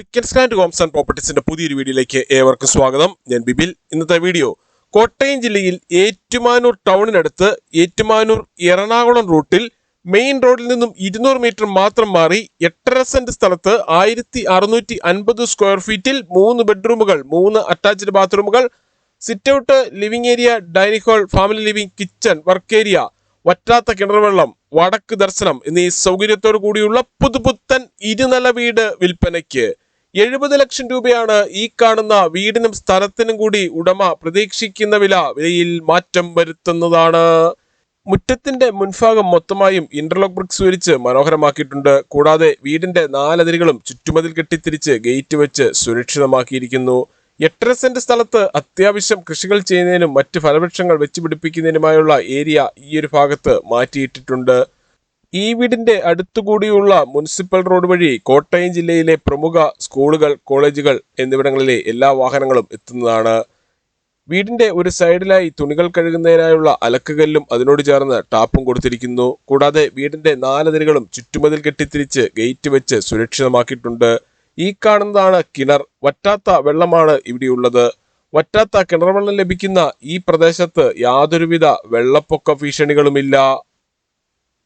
Pulickan stand Holmes and പ്രോപ്പർട്ടീസിന്റെ പുതിയൊരു വീഡിയോയിലേക്ക് ഏവർക്കും സ്വാഗതം. ഞാൻ ബിബിൽ. ഇന്നത്തെ വീഡിയോ കോട്ടയം ജില്ലയിൽ ഏറ്റുമാനൂർ ടൗണിനടുത്ത് ഏറ്റുമാനൂർ എറണാകുളം റൂട്ടിൽ മെയിൻ റോഡിൽ നിന്നും 200 മീറ്റർ മാത്രം മാറി 8.5 സെന്റ് സ്ഥലത്ത് 1650 സ്ക്വയർ ഫീറ്റിൽ 3 ബെഡ്റൂമുകൾ, 3 അറ്റാച്ച്ഡ് ബാത്റൂമുകൾ, sit out, living area, dining hall, family living, kitchen, work area, വറ്റാത്ത കിണർവെള്ളം, വടക്ക് ദർശനം എന്നീ സൗകര്യത്തോടു കൂടിയുള്ള പുതുപുത്തൻ ഇരുനില വീട് വിൽപ്പനയ്ക്ക്. 70 ലക്ഷം രൂപയാണ് ഈ കാണുന്ന വീടിനും സ്ഥലത്തിനും കൂടി ഉടമ പ്രതീക്ഷിക്കുന്ന വിലയിൽ മാറ്റം വരുത്തുന്നതാണ്. മുറ്റത്തിന്റെ മുൻഭാഗം മൊത്തമായും ഇന്റർലോക്ക് ബ്രിക്സ് വിരിച്ച് മനോഹരമാക്കിയിട്ടുണ്ട്. കൂടാതെ വീടിന്റെ 4 അതിരുകളും ചുറ്റുമതിൽ കെട്ടിത്തിരിച്ച് ഗേറ്റ് വെച്ച് സുരക്ഷിതമാക്കിയിരിക്കുന്നു. 8.5 സെന്റ് സ്ഥലത്ത് അത്യാവശ്യം കൃഷികൾ ചെയ്യുന്നതിനും മറ്റ് ഫലവൃക്ഷങ്ങൾ വെച്ച് പിടിപ്പിക്കുന്നതിനുമായുള്ള ഏരിയ ഈ ഒരു ഭാഗത്ത് മാറ്റിയിട്ടിട്ടുണ്ട്. ഈ വീടിന്റെ അടുത്തുകൂടിയുള്ള മുനിസിപ്പൽ റോഡ് വഴി കോട്ടയം ജില്ലയിലെ പ്രമുഖ സ്കൂളുകൾ, കോളേജുകൾ എന്നിവിടങ്ങളിലെ എല്ലാ വാഹനങ്ങളും എത്തുന്നതാണ്. വീടിന്റെ ഒരു സൈഡിലായി തുണികൾ കഴുകുന്നതിനായുള്ള അലക്കുകല്ലും അതിനോട് ചേർന്ന് ടാപ്പും കൊടുത്തിരിക്കുന്നു. കൂടാതെ വീടിന്റെ 4 അതിരുകളും ചുറ്റുമതിൽ കെട്ടിത്തിരിച്ച് ഗേറ്റ് വെച്ച് സുരക്ഷിതമാക്കിയിട്ടുണ്ട്. ഈ കാണുന്നതാണ് കിണർ. വറ്റാത്ത വെള്ളമാണ് ഇവിടെയുള്ളത്. വറ്റാത്ത കിണർ വെള്ളം ലഭിക്കുന്ന ഈ പ്രദേശത്ത് യാതൊരുവിധ വെള്ളപ്പൊക്ക ഭീഷണികളുമില്ല.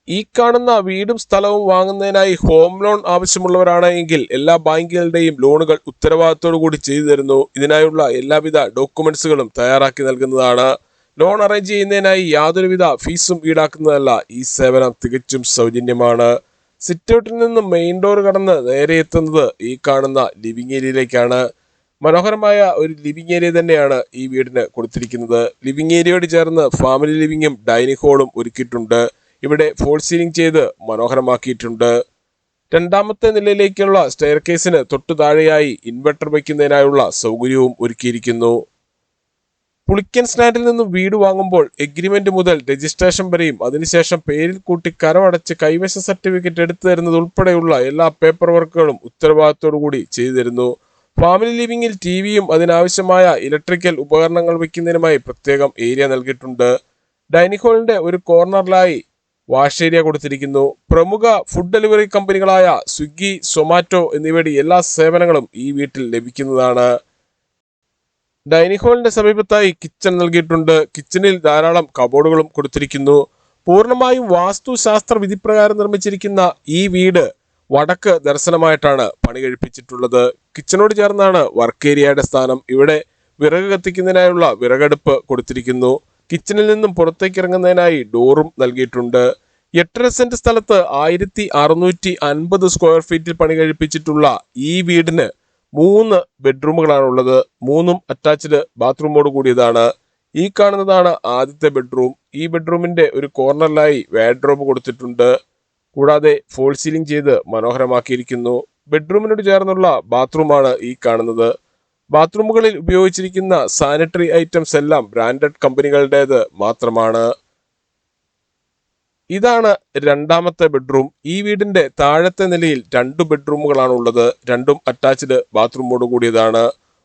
ഈ കാണുന്ന വീടും സ്ഥലവും വാങ്ങുന്നതിനായി ഹോം ലോൺ ആവശ്യമുള്ളവരാണ് എങ്കിൽ എല്ലാ ബാങ്കുകളുടെയും ലോണുകൾ ഉത്തരവാദിത്തോടു കൂടി ചെയ്തു തരുന്നു. ഇതിനായുള്ള എല്ലാവിധ ഡോക്യുമെന്റ്സുകളും തയ്യാറാക്കി നൽകുന്നതാണ്. ലോൺ അറേഞ്ച് ചെയ്യുന്നതിനായി യാതൊരുവിധ ഫീസും ഈടാക്കുന്നതല്ല. ഈ സേവനം തികച്ചും സൗജന്യമാണ്. സിറ്റ് ഔട്ടിൽ നിന്നും മെയിൻ ഡോർ കടന്ന് നേരെ എത്തുന്നത് ഈ കാണുന്ന ലിവിംഗ് ഏരിയയിലേക്കാണ്. മനോഹരമായ ഒരു ലിവിംഗ് ഏരിയ തന്നെയാണ് ഈ വീടിന് കൊടുത്തിരിക്കുന്നത്. ലിവിംഗ് ഏരിയയോട് ചേർന്ന് ഫാമിലി ലിവിംഗും ഡൈനിങ് ഹാളും ഒരുക്കിയിട്ടുണ്ട്. ഇവിടെ ഫോൾ സീലിംഗ് ചെയ്ത് മനോഹരമാക്കിയിട്ടുണ്ട്. 2ാമത്തെ നിലയിലേക്കുള്ള സ്റ്റെയർ കേസിന് തൊട്ടു താഴെയായി ഇൻവെർട്ടർ വയ്ക്കുന്നതിനായുള്ള സൗകര്യവും ഒരുക്കിയിരിക്കുന്നു. പുളിക്കൻ സ്റ്റാൻഡിൽ നിന്നും വീട് വാങ്ങുമ്പോൾ എഗ്രിമെന്റ് മുതൽ രജിസ്ട്രേഷൻ വരെയും അതിനുശേഷം പേരിൽ കൂട്ടി കരമടച്ച് കൈവശ സർട്ടിഫിക്കറ്റ് എടുത്തു തരുന്നത് ഉൾപ്പെടെയുള്ള എല്ലാ പേപ്പർ വർക്കുകളും ഉത്തരവാദിത്തോടു കൂടി ചെയ്തു തരുന്നു. ഫാമിലി ലിവിംഗിൽ ടിവിയും അതിനാവശ്യമായ ഇലക്ട്രിക്കൽ ഉപകരണങ്ങൾ വയ്ക്കുന്നതിനുമായി പ്രത്യേകം ഏരിയ നൽകിയിട്ടുണ്ട്. ഡൈനിങ് ഹാളിന്റെ ഒരു കോർണറിലായി വാഷ് ഏരിയ കൊടുത്തിരിക്കുന്നു. പ്രമുഖ ഫുഡ് ഡെലിവറി കമ്പനികളായ സ്വിഗ്ഗി, സൊമാറ്റോ എന്നിവയുടെ എല്ലാ സേവനങ്ങളും ഈ വീട്ടിൽ ലഭിക്കുന്നതാണ്. ഡൈനിങ് ഹാളിന്റെ സമീപത്തായി കിച്ചൺ നൽകിയിട്ടുണ്ട്. കിച്ചണിൽ ധാരാളം കബോർഡുകളും കൊടുത്തിരിക്കുന്നു. പൂർണ്ണമായും വാസ്തുശാസ്ത്ര വിധിപ്രകാരം നിർമ്മിച്ചിരിക്കുന്ന ഈ വീട് വടക്ക് ദർശനമായിട്ടാണ് പണി കഴിപ്പിച്ചിട്ടുള്ളത്. കിച്ചണോട് ചേർന്നാണ് വർക്ക് ഏരിയയുടെ സ്ഥാനം. ഇവിടെ വിറക് കത്തിക്കുന്നതിനായുള്ള വിറകടുപ്പ് കൊടുത്തിരിക്കുന്നു. കിച്ചണിൽ നിന്നും പുറത്തേക്ക് ഇറങ്ങുന്നതിനായി ഡോറും നൽകിയിട്ടുണ്ട്. 8.5 സെന്റ് സ്ഥലത്ത് 1650 സ്ക്വയർ ഫീറ്റിൽ പണി കഴിപ്പിച്ചിട്ടുള്ള ഈ വീടിന് 3 ബെഡ്റൂമുകളാണുള്ളത്. 3ഉം അറ്റാച്ച്ഡ് ബാത്റൂമോട് കൂടിയതാണ്. ഈ കാണുന്നതാണ് ആദ്യത്തെ ബെഡ്റൂം. ഈ ബെഡ്റൂമിന്റെ ഒരു കോർണറിലായി വാർഡ്രോബ് കൊടുത്തിട്ടുണ്ട്. കൂടാതെ ഫോൾ സീലിംഗ് ചെയ്ത് മനോഹരമാക്കിയിരിക്കുന്നു. ബെഡ്റൂമിനോട് ചേർന്നുള്ള ബാത്റൂമാണ് ഈ കാണുന്നത്. ബാത്റൂമുകളിൽ ഉപയോഗിച്ചിരിക്കുന്ന സാനിറ്ററി ഐറ്റംസ് എല്ലാം ബ്രാൻഡഡ് കമ്പനികളുടേത് മാത്രമാണ്. ഇതാണ് 2ാമത്തെ ബെഡ്റൂം. ഈ വീടിന്റെ താഴത്തെ നിലയിൽ 2 ബെഡ്റൂമുകളാണ് ഉള്ളത്. 2ഉം അറ്റാച്ച്ഡ് ബാത്റൂമോട് കൂടിയതാണ്.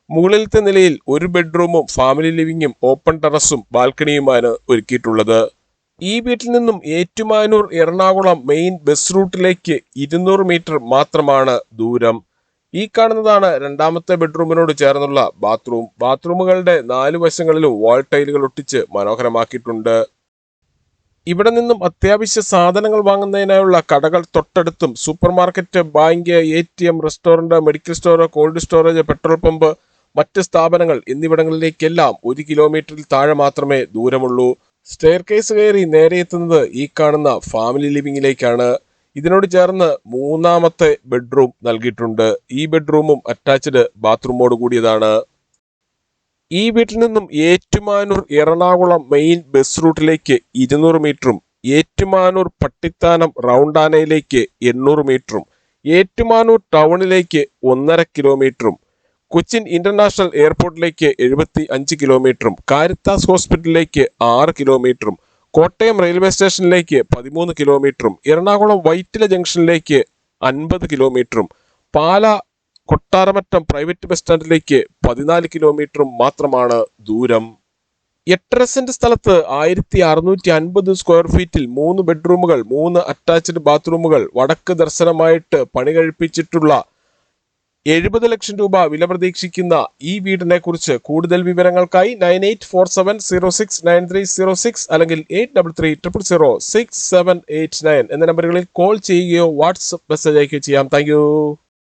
മുകളിലത്തെ നിലയിൽ 1 ബെഡ്റൂമും ഫാമിലി ലിവിംഗും ഓപ്പൺ ടെറസും ബാൽക്കണിയുമാണ് ഒരുക്കിയിട്ടുള്ളത്. ഈ വീട്ടിൽ നിന്നും ഏറ്റുമാനൂർ എറണാകുളം മെയിൻ ബസ് റൂട്ടിലേക്ക് 200 മീറ്റർ മാത്രമാണ് ദൂരം. ഈ കാണുന്നതാണ് 2ാമത്തെ ബെഡ്റൂമിനോട് ചേർന്നുള്ള ബാത്റൂം. ബാത്റൂമുകളുടെ 4 വശങ്ങളിലും വാൾ ടൈലുകൾ ഒട്ടിച്ച് മനോഹരമാക്കിയിട്ടുണ്ട്. ഇവിടെ നിന്നും അത്യാവശ്യ സാധനങ്ങൾ വാങ്ങുന്നതിനായുള്ള കടകൾ തൊട്ടടുത്തും super market, bank, ATM, restaurant, medical store, cold storage, petrol pump, മറ്റ് സ്ഥാപനങ്ങൾ എന്നിവിടങ്ങളിലേക്കെല്ലാം 1 കിലോമീറ്ററിൽ താഴെ മാത്രമേ ദൂരമുള്ളൂ. സ്റ്റെയർ കേസ് കയറി നേരെ എത്തുന്നത് ഈ കാണുന്ന ഫാമിലി ലിവിംഗിലേക്കാണ്. ഇതിനോട് ചേർന്ന് 3ാമത്തെ ബെഡ്റൂം നൽകിയിട്ടുണ്ട്. ഈ ബെഡ്റൂമും അറ്റാച്ച്ഡ് ബാത്റൂമോട് കൂടിയതാണ്. ഈ വീട്ടിൽ നിന്നും ഏറ്റുമാനൂർ എറണാകുളം മെയിൻ ബസ് റൂട്ടിലേക്ക് 200 മീറ്ററും ഏറ്റുമാനൂർ പട്ടിത്താനം റൗണ്ടാനയിലേക്ക് 800 മീറ്ററും ഏറ്റുമാനൂർ ടൗണിലേക്ക് 1.5 കിലോമീറ്ററും കൊച്ചിൻ ഇന്റർനാഷണൽ എയർപോർട്ടിലേക്ക് 75 കിലോമീറ്ററും കാരിത്താസ് ഹോസ്പിറ്റലിലേക്ക് 6 കിലോമീറ്ററും കോട്ടയം റെയിൽവേ സ്റ്റേഷനിലേക്ക് 13 കിലോമീറ്ററും എറണാകുളം വൈറ്റില ജംഗ്ഷനിലേക്ക് 50 കിലോമീറ്ററും പാല കൊട്ടാരമറ്റം പ്രൈവറ്റ് ബസ് സ്റ്റാൻഡിലേക്ക് 14 കിലോമീറ്ററും മാത്രമാണ് ദൂരം. 8.5 സെന്റ് സ്ഥലത്ത് 1650 സ്ക്വയർ ഫീറ്റിൽ 3 ബെഡ്റൂമുകൾ, 3 അറ്റാച്ച്ഡ് ബാത്റൂമുകൾ, വടക്ക് ദർശനമായിട്ട് പണി കഴിപ്പിച്ചിട്ടുള്ള 70 ലക്ഷം രൂപ വില പ്രതീക്ഷിക്കുന്ന ഈ വീടിനെ കുറിച്ച് കൂടുതൽ വിവരങ്ങൾക്കായി 9847069306 അല്ലെങ്കിൽ 833006 789 എന്ന നമ്പറുകളിൽ കോൾ ചെയ്യുകയോ വാട്സ്ആപ്പ് മെസ്സേജ് അയക്കുകയോ ചെയ്യാം. താങ്ക്